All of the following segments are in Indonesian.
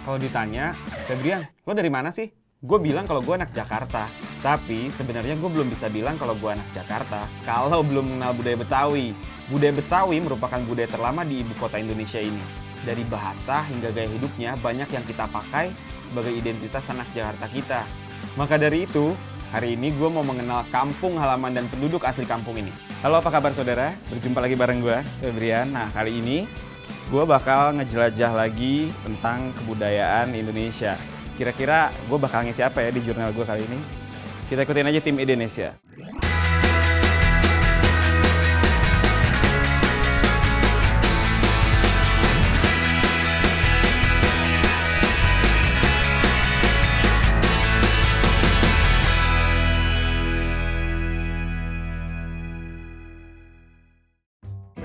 Kalau ditanya, Febrian, lo dari mana sih? Gue bilang kalau gue anak Jakarta. Tapi sebenarnya gue belum bisa bilang kalau gue anak Jakarta kalau belum mengenal budaya Betawi. Budaya Betawi merupakan budaya terlama di ibu kota Indonesia ini. Dari bahasa hingga gaya hidupnya banyak yang kita pakai sebagai identitas anak Jakarta kita. Maka dari itu, hari ini gue mau mengenal kampung halaman dan penduduk asli kampung ini. Halo, apa kabar saudara? Berjumpa lagi bareng gue, Febrian. Nah, kali ini gue bakal ngejelajah lagi tentang kebudayaan Indonesia. Kira-kira gue bakal ngisi apa ya di jurnal gue kali ini? Kita ikutin aja tim Indonesia.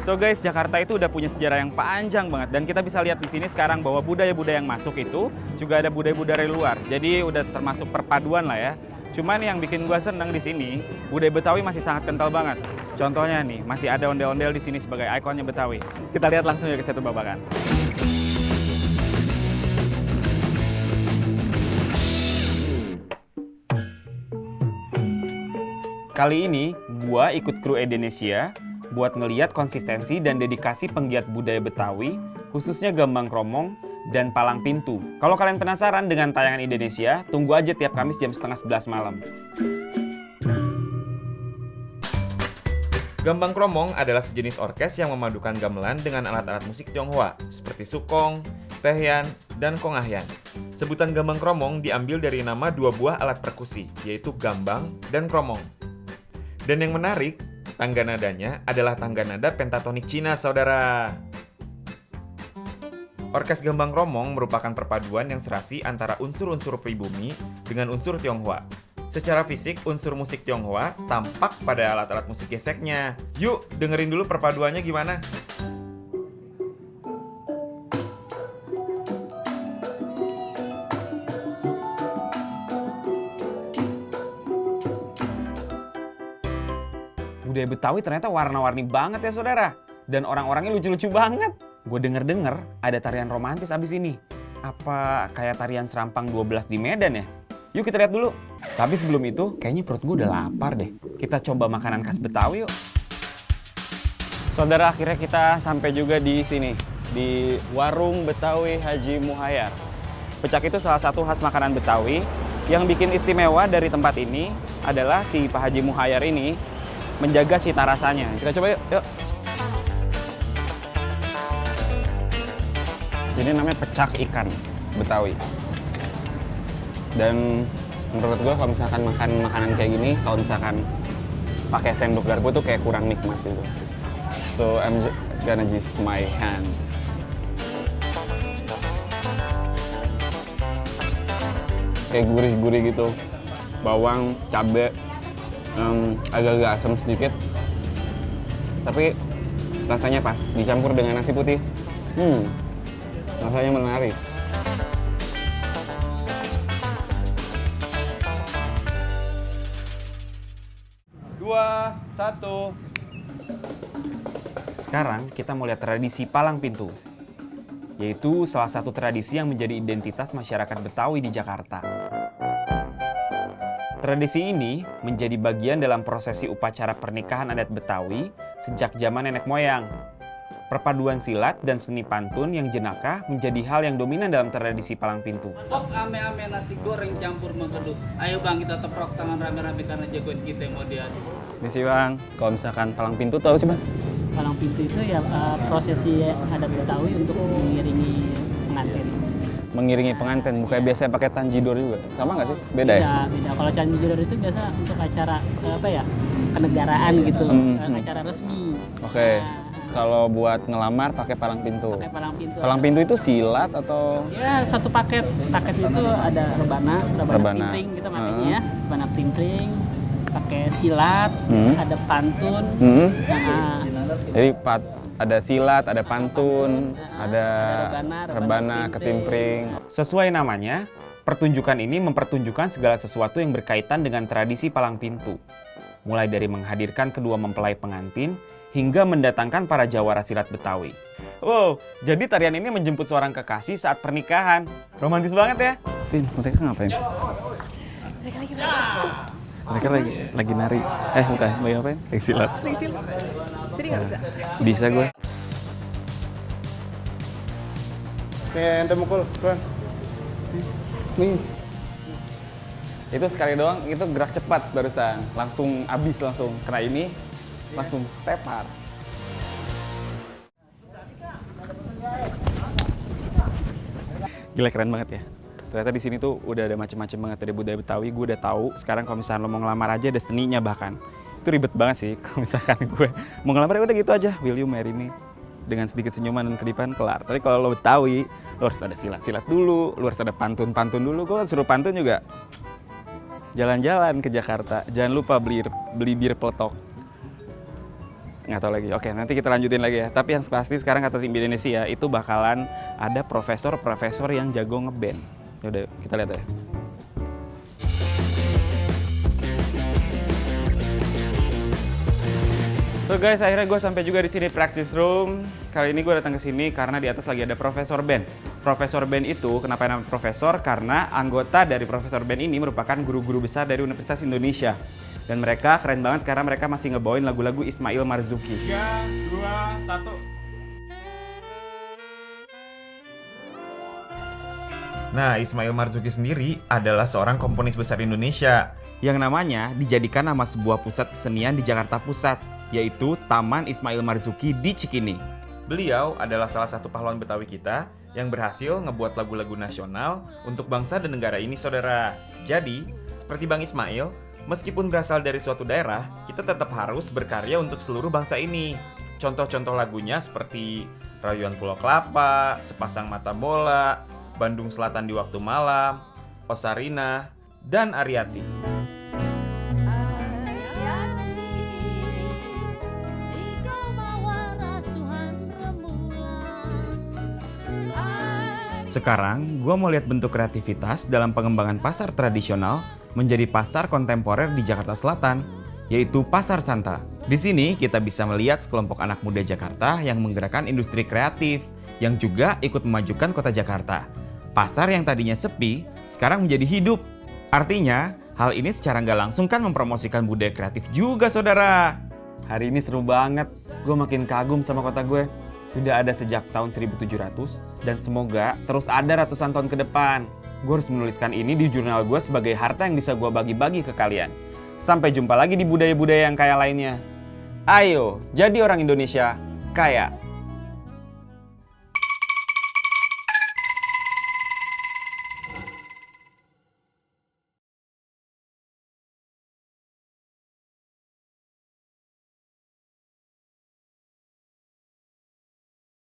So guys, Jakarta itu udah punya sejarah yang panjang banget dan kita bisa lihat di sini sekarang bahwa budaya-budaya yang masuk itu juga ada budaya-budaya dari luar. Jadi udah termasuk perpaduan lah ya. Cuman yang bikin gua seneng di sini, budaya Betawi masih sangat kental banget. Contohnya nih, masih ada ondel-ondel di sini sebagai ikonnya Betawi. Kita lihat langsung ya ke Catu Babakan. Kali ini gua ikut kru Indonesia buat ngeliat konsistensi dan dedikasi penggiat budaya Betawi, khususnya Gambang Kromong dan Palang Pintu. Kalau kalian penasaran dengan tayangan Indonesia, tunggu aja tiap Kamis jam 10:30 malam. Gambang Kromong adalah sejenis orkes yang memadukan gamelan dengan alat-alat musik Tionghoa, seperti sukong, tehian, dan kongahyan. Sebutan Gambang Kromong diambil dari nama dua buah alat perkusi, yaitu gambang dan kromong. Dan yang menarik, tangga nadanya adalah tangga nada pentatonik Cina, saudara. Orkes Gambang Kromong merupakan perpaduan yang serasi antara unsur-unsur pribumi dengan unsur Tionghoa. Secara fisik, unsur musik Tionghoa tampak pada alat-alat musik geseknya. Yuk, dengerin dulu perpaduannya gimana. Budaya Betawi ternyata warna-warni banget ya saudara. Dan orang-orangnya lucu-lucu banget. Gue denger-denger ada tarian romantis abis ini. Apa kayak tarian Serampang 12 di Medan ya? Yuk kita lihat dulu. Tapi sebelum itu, kayaknya perut gue udah lapar deh. Kita coba makanan khas Betawi yuk. Saudara, akhirnya kita sampai juga di sini. Di Warung Betawi Haji Muhayyar. Pecak itu salah satu khas makanan Betawi. Yang bikin istimewa dari tempat ini adalah si Pak Haji Muhayyar ini menjaga cita rasanya. Kita coba yuk. Jadi namanya pecak ikan Betawi. Dan menurut gue kalau misalkan makan makanan kayak gini, kalau misalkan pakai sendok garpu tuh kayak kurang nikmat gitu. So I'm gonna use my hands. Kayak gurih-gurih gitu. Bawang, cabai, agak-agak asam sedikit, tapi rasanya pas dicampur dengan nasi putih. Rasanya menarik. Dua, satu. Sekarang kita mau lihat tradisi Palang Pintu, yaitu salah satu tradisi yang menjadi identitas masyarakat Betawi di Jakarta. Tradisi ini menjadi bagian dalam prosesi upacara pernikahan adat Betawi sejak zaman nenek moyang. Perpaduan silat dan seni pantun yang jenaka menjadi hal yang dominan dalam tradisi Palang Pintu. Sok ame-ame nasi goreng campur mengkeduk. Ayo bang, kita teprok tangan rame-rame karena jagoan kita yang mau diadu. Misi bang, kalau misalkan Palang Pintu tahu sih bang? Palang Pintu itu ya prosesi adat Betawi untuk mengiringi pengantin. Mengiringi pengantin, bukannya biasanya pakai tanjidor juga? Sama nggak sih? Beda ya? Beda. Kalau tanjidor itu biasa untuk acara kenegaraan gitu, acara resmi. Oke. Kalau buat ngelamar pakai Palang Pintu. Pakai Palang Pintu. Palang Pintu itu silat atau? Ya satu paket. Paket itu ada rebana timpring kita makanya ya, rebana timpring, pakai silat, ada pantun. Jadi ada silat, ada pantun, ada rebana, ketimpring. Sesuai namanya, pertunjukan ini mempertunjukkan segala sesuatu yang berkaitan dengan tradisi Palang Pintu. Mulai dari menghadirkan kedua mempelai pengantin, hingga mendatangkan para jawara silat Betawi. Wow, jadi tarian ini menjemput seorang kekasih saat pernikahan. Romantis banget ya. Pin, mereka ngapain? Mereka lagi nari. Bukan, lagi ngapain? Lagi silat. Sini nggak bisa? Bisa gue. Nih, ente mukul, Tuan. Nih. Itu sekali doang, itu gerak cepat barusan. Langsung habis, langsung kena ini, langsung tepar. Gila, keren banget ya. Ternyata di sini tuh udah ada macam-macam banget dari budaya Betawi. Gue udah tahu. Sekarang kalau misalnya lo mau ngelamar aja ada seninya bahkan. Itu ribet banget sih kalau misalkan gue mau ngelamar ya udah gitu aja. Will you marry me? Dengan sedikit senyuman dan kedipan kelar. Tapi kalau lo Betawi, lo harus ada silat-silat dulu, lo harus ada pantun-pantun dulu. Gue suruh pantun juga. Jalan-jalan ke Jakarta, jangan lupa beli bir peletok. Nggak tahu lagi. Oke, nanti kita lanjutin lagi ya. Tapi yang pasti sekarang kata tim Indonesia itu bakalan ada profesor-profesor yang jago ngeband. Yaudah, kita lihat ya. So guys, akhirnya gue sampai juga di sini practice room. Kali ini gue datang ke sini karena di atas lagi ada Profesor Ben. Profesor Ben itu kenapa namanya profesor? Karena anggota dari Profesor Ben ini merupakan guru-guru besar dari Universitas Indonesia. Dan mereka keren banget karena mereka masih ngebawain lagu-lagu Ismail Marzuki. 3, 2, 1. Nah, Ismail Marzuki sendiri adalah seorang komponis besar Indonesia yang namanya dijadikan nama sebuah pusat kesenian di Jakarta Pusat, yaitu Taman Ismail Marzuki di Cikini. Beliau adalah salah satu pahlawan Betawi kita yang berhasil ngebuat lagu-lagu nasional untuk bangsa dan negara ini, saudara. Jadi, seperti Bang Ismail, meskipun berasal dari suatu daerah, kita tetap harus berkarya untuk seluruh bangsa ini. Contoh-contoh lagunya seperti Rayuan Pulau Kelapa, Sepasang Mata Bola, Bandung Selatan di Waktu Malam, Osarina, dan Ariati. Sekarang, gue mau lihat bentuk kreativitas dalam pengembangan pasar tradisional menjadi pasar kontemporer di Jakarta Selatan, yaitu Pasar Santa. Di sini kita bisa melihat sekelompok anak muda Jakarta yang menggerakkan industri kreatif, yang juga ikut memajukan kota Jakarta. Pasar yang tadinya sepi, sekarang menjadi hidup. Artinya, hal ini secara nggak langsung kan mempromosikan budaya kreatif juga, saudara. Hari ini seru banget. Gue makin kagum sama kota gue. Sudah ada sejak tahun 1700, dan semoga terus ada ratusan tahun ke depan. Gue harus menuliskan ini di jurnal gue sebagai harta yang bisa gue bagi-bagi ke kalian. Sampai jumpa lagi di budaya-budaya yang kaya lainnya. Ayo, jadi orang Indonesia kaya.